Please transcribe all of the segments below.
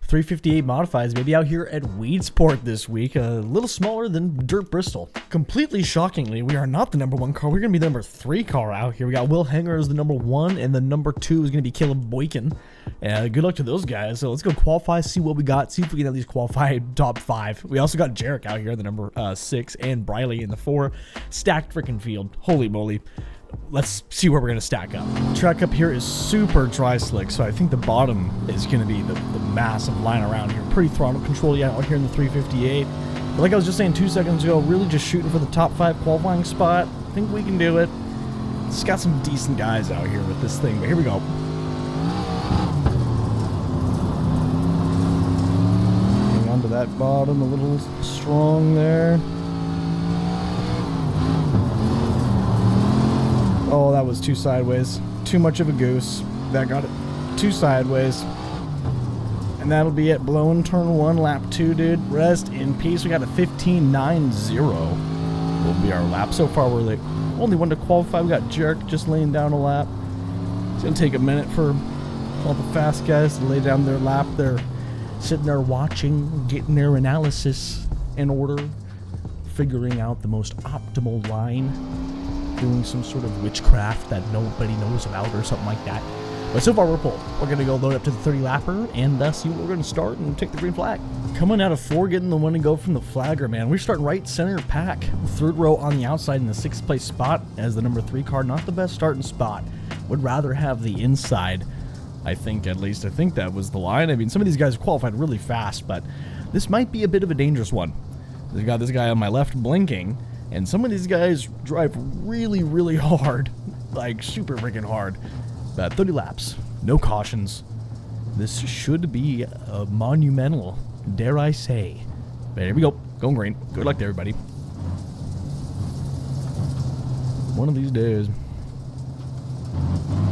358 Modifieds, maybe out here at Weedsport this week, a little smaller than Dirt Bristol. Completely shockingly, we are not the #1 car. We're going to be the #3 car out here. We got Will Hanger as the #1, and the #2 is going to be Caleb Boykin. Good luck to those guys. So let's go qualify, see what we got, see if we can at least qualify top 5. We also got Jarek out here, the #6, and Briley in the 4. Stacked freaking field. Holy moly. Let's see where we're going to stack up. Track up here is super dry slick, so I think the bottom is going to be the massive line around here. Pretty throttle control out here in the 358. But like I was just saying 2 seconds ago, really just shooting for the top 5 qualifying spot. I think we can do it. It's got some decent guys out here with this thing, but here we go. Hang on to that bottom, a little strong there. Oh, that was too sideways. Too much of a goose. That got it too sideways. And that'll be it. Blowing turn 1, lap 2, dude. Rest in peace. We got a 15.90. Will be our lap. So far, we're the only one to qualify. We got Jarek just laying down a lap. It's going to take a minute for all the fast guys to lay down their lap. They're sitting there watching, getting their analysis in order, figuring out the most optimal line, doing some sort of witchcraft that nobody knows about or something like that. But so far we're pulled. We're going to go load up to the 30 lapper and see what we're going to start and take the green flag. Coming out of 4, getting the one to go from the flagger, man. We're starting right center pack. 3rd row on the outside in the 6th place spot as the #3 car. Not the best starting spot. Would rather have the inside, I think, at least. I think that was the line. I mean, some of these guys qualified really fast, but this might be a bit of a dangerous one. They got this guy on my left blinking, and some of these guys drive really, really hard. Like, super freaking hard. But 30 laps. No cautions. This should be a monumental, dare I say. But here we go. Going green. Good luck to everybody. One of these days.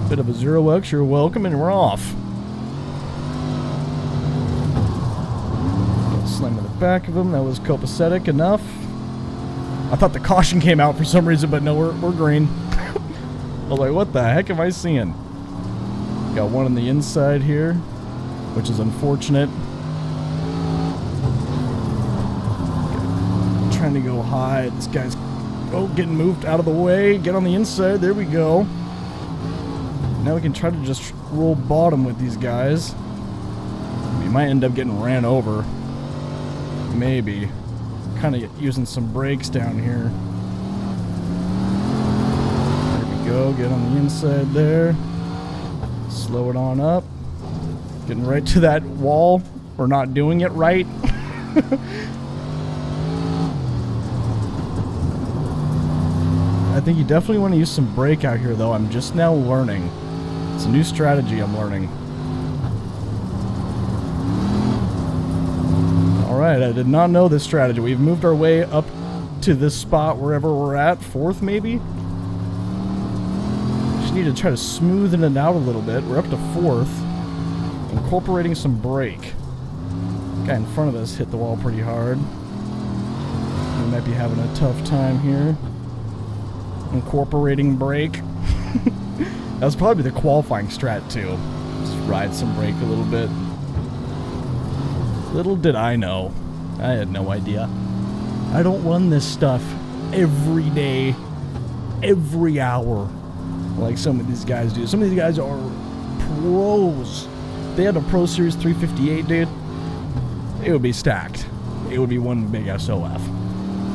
Bit of a 0x. You're welcome, and we're off. Slam in the back of him. That was copacetic enough. I thought the caution came out for some reason, but no, we're green. I was like, what the heck am I seeing? Got one on the inside here, which is unfortunate. Trying to go high. This guy's getting moved out of the way. Get on the inside. There we go. Now we can try to just roll bottom with these guys. We might end up getting ran over. Maybe. Kind of using some brakes down here. There we go. Get on the inside there. Slow it on up. Getting right to that wall. We're not doing it right. I think you definitely want to use some brake out here, though. I'm just now learning. It's a new strategy I'm learning. Alright, I did not know this strategy. We've moved our way up to this spot wherever we're at. 4th, maybe? Just need to try to smoothen it out a little bit. We're up to 4th. Incorporating some brake. Guy in front of us hit the wall pretty hard. We might be having a tough time here. Incorporating brake. That was probably the qualifying strat, too. Just ride some brake a little bit. Little did I know. I had no idea. I don't run this stuff every day, every hour, like some of these guys do. Some of these guys are pros. They had a Pro Series 358, dude. It would be stacked. It would be one big SOF.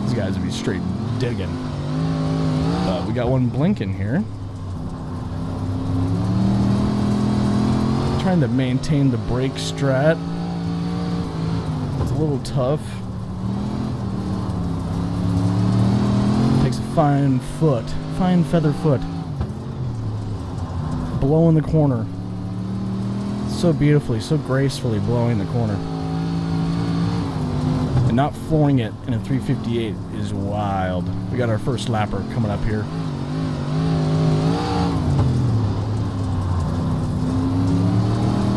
These guys would be straight digging. But we got one blinking here. Trying to maintain the brake strat. It's a little tough. Takes a fine feather foot. Blowing the corner. So beautifully, so gracefully blowing the corner. And not flooring it in a 358 is wild. We got our first lapper coming up here.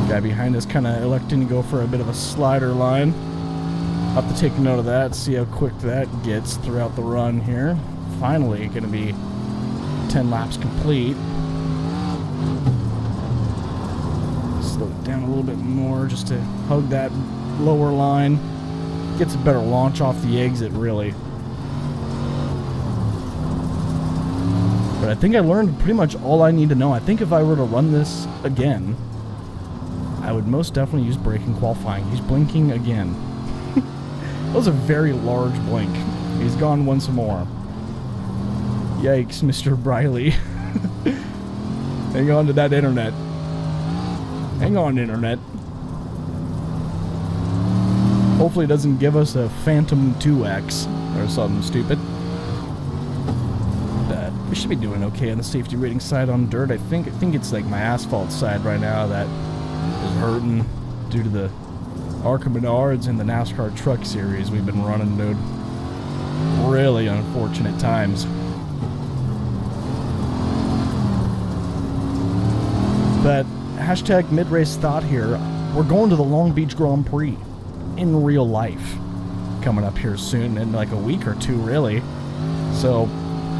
Guy behind us kind of electing to go for a bit of a slider line. I'll have to take note of that, see how quick that gets throughout the run here. Finally going to be 10 laps complete. Slow it down a little bit more just to hug that lower line. Gets a better launch off the exit, really. But I think I learned pretty much all I need to know. I think if I were to run this again, I would most definitely use braking qualifying. He's blinking again. That was a very large blink. He's gone once more. Yikes, Mr. Briley. Hang on to that internet. Hang on, internet. Hopefully it doesn't give us a Phantom 2X or something stupid. We should be doing okay on the safety rating side on dirt. I think it's like my asphalt side right now that is hurting due to the Arca Menards and the NASCAR Truck Series we've been running, dude. Really unfortunate times. But hashtag mid-race thought here. We're going to the Long Beach Grand Prix in real life coming up here soon, in like a week or two, really. So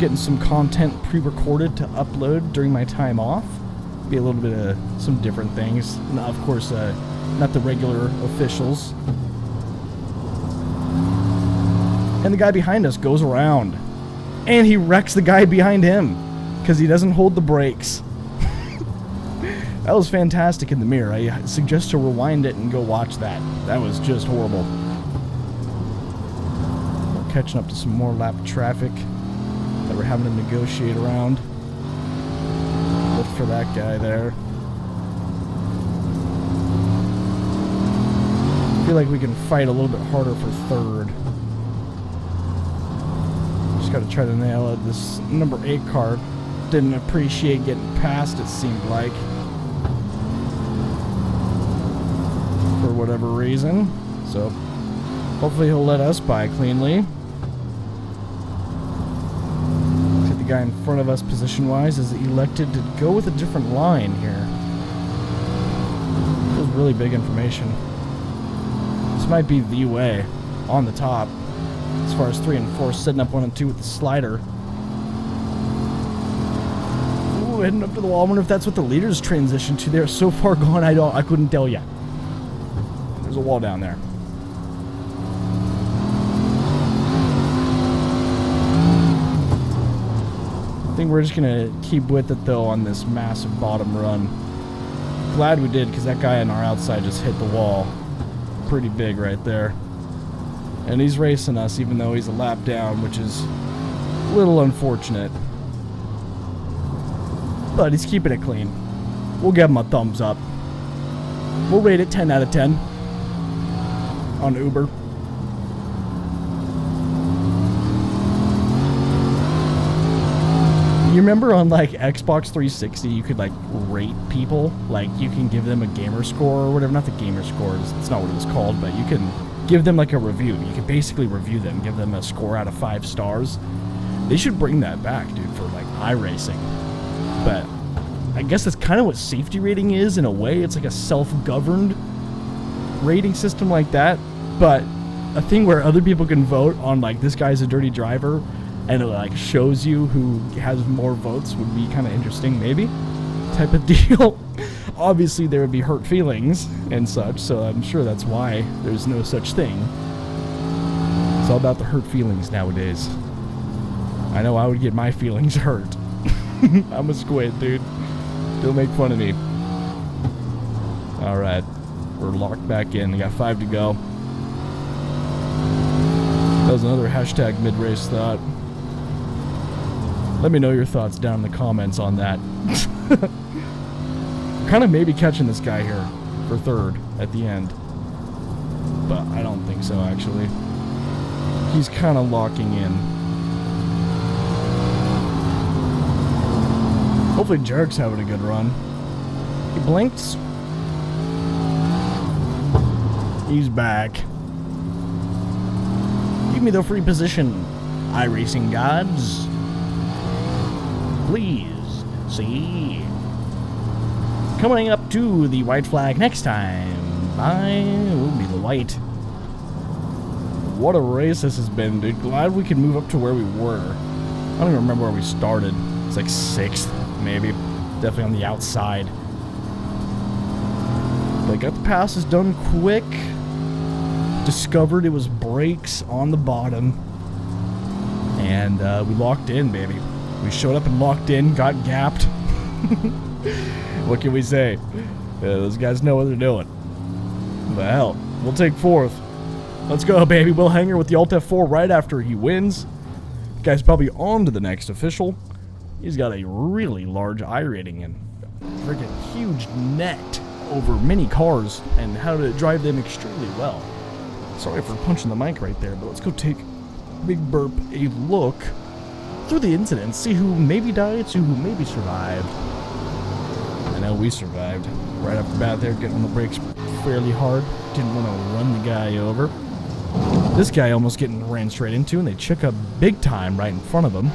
getting some content pre-recorded to upload during my time off. Be a little bit of some different things. Now, of course, not the regular officials. And the guy behind us goes around. And he wrecks the guy behind him because he doesn't hold the brakes. That was fantastic in the mirror. I suggest to rewind it and go watch that. That was just horrible. We're catching up to some more lap traffic that we're having to negotiate around. Look for that guy there. I feel like we can fight a little bit harder for third. Just gotta try to nail it. This number 8 car didn't appreciate getting past, it seemed like. For whatever reason. So hopefully he'll let us by cleanly. The guy in front of us position-wise is elected to go with a different line here. This is really big information. This might be the way on the top as far as 3 and 4 setting up 1 and 2 with the slider. Ooh, heading up to the wall. I wonder if that's what the leaders transition to. They're so far gone I couldn't tell ya. There's a wall down there. I think we're just gonna keep with it though on this massive bottom run. Glad we did, because that guy on our outside just hit the wall pretty big right there. And he's racing us even though he's a lap down, which is a little unfortunate. But he's keeping it clean. We'll give him a thumbs up. We'll rate it 10 out of 10 on Uber. You remember on like Xbox 360 you could like rate people? Like you can give them a gamer score or whatever. Not the gamer score, it's not what it was called, but you can give them like a review. You can basically review them, give them a score out of 5 stars. They should bring that back, dude, for like iRacing. But I guess that's kind of what safety rating is in a way. It's like a self-governed rating system like that. But a thing where other people can vote on like this guy's a dirty driver, and it like shows you who has more votes would be kind of interesting, maybe, type of deal. Obviously there would be hurt feelings and such, so I'm sure that's why there's no such thing. It's all about the hurt feelings nowadays. I know I would get my feelings hurt. I'm a squid, dude. Don't make fun of me. Alright, we're locked back in. We got 5 to go. That was another hashtag mid-race thought. Let me know your thoughts down in the comments on that. Kind of maybe catching this guy here for third at the end. But I don't think so, actually. He's kind of locking in. Hopefully Jerk's having a good run. He blinks. He's back. Give me the free position, iRacing gods. Please see. Coming up to the white flag next time. I will be the white. What a race this has been, dude. Glad we could move up to where we were. I don't even remember where we started. It's like 6th, maybe. Definitely on the outside. got the passes done quick. Discovered it was brakes on the bottom. And we locked in, baby. We showed up and locked in, got gapped. What can we say? Those guys know what they're doing. But hell, we'll take fourth. Let's go, baby. We'll hang her with the Alt F4 right after he wins. Guy's probably on to the next official. He's got a really large iRating and freaking huge net over many cars and how to drive them extremely well. Sorry for punching the mic right there, but let's go take Big Burp a look through the incidents, see who maybe died, see who maybe survived. I know we survived. Right off the bat there, getting on the brakes fairly hard. Didn't want to run the guy over. This guy almost getting ran straight into, and they took up big time right in front of him.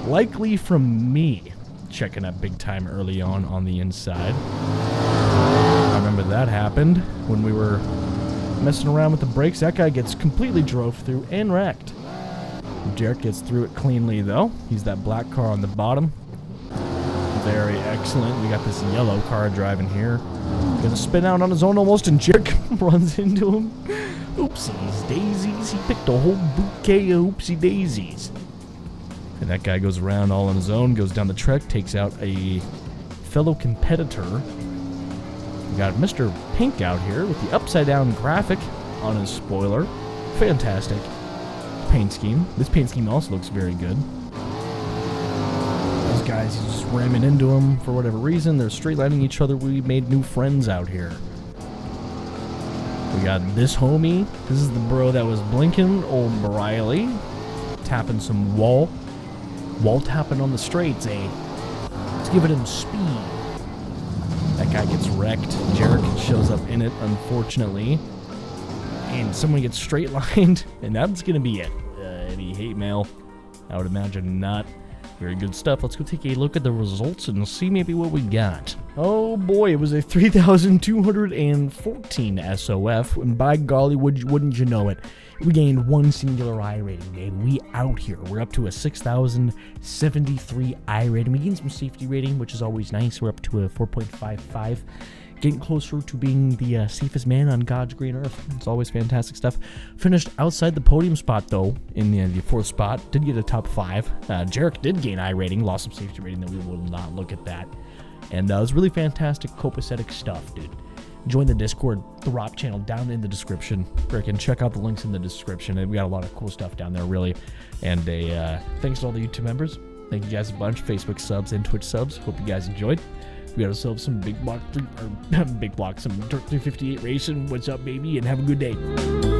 Likely from me checking up big time early on the inside. I remember that happened when we were messing around with the brakes. That guy gets completely drove through and wrecked. Jarek gets through it cleanly though. He's that black car on the bottom. Very excellent. We got this yellow car driving here. Gonna spin out on his own almost, and Jarek runs into him. Oopsies daisies. He picked a whole bouquet of oopsie daisies. And that guy goes around all on his own, goes down the track, takes out a fellow competitor. We got Mr. Pink out here with the upside down graphic on his spoiler. Fantastic paint scheme. This paint scheme also looks very good. Those guys, he's just ramming into them for whatever reason. They're straight lining each other. We made new friends out here. We got this homie. This is the bro that was blinking, old Briley. Tapping some wall tapping on the straights, eh? Let's give it him speed. That guy gets wrecked. Jarek shows up in it, unfortunately. And someone gets straight lined, and that's gonna be it. Any hate mail? I would imagine not. Very good stuff. Let's go take a look at the results and see maybe what we got. Oh boy, it was a 3,214 SOF, and by golly, wouldn't you know it, we gained one singular iRating, baby. We out here. We're up to a 6,073 iRating. We gained some safety rating, which is always nice. We're up to a 4.55. Getting closer to being the safest man on God's green earth. It's always fantastic stuff. Finished outside the podium spot, though, in the fourth spot. Did get a top 5. Jarek did gain iRating, lost some safety rating, that we will not look at that. And it was really fantastic, copacetic stuff, dude. Join the Discord, the ROP channel down in the description. Frickin' check out the links in the description. We got a lot of cool stuff down there, really. And thanks to all the YouTube members. Thank you guys a bunch. Facebook subs and Twitch subs. Hope you guys enjoyed. We got ourselves some some Dirt 358 racing. What's up, baby? And have a good day.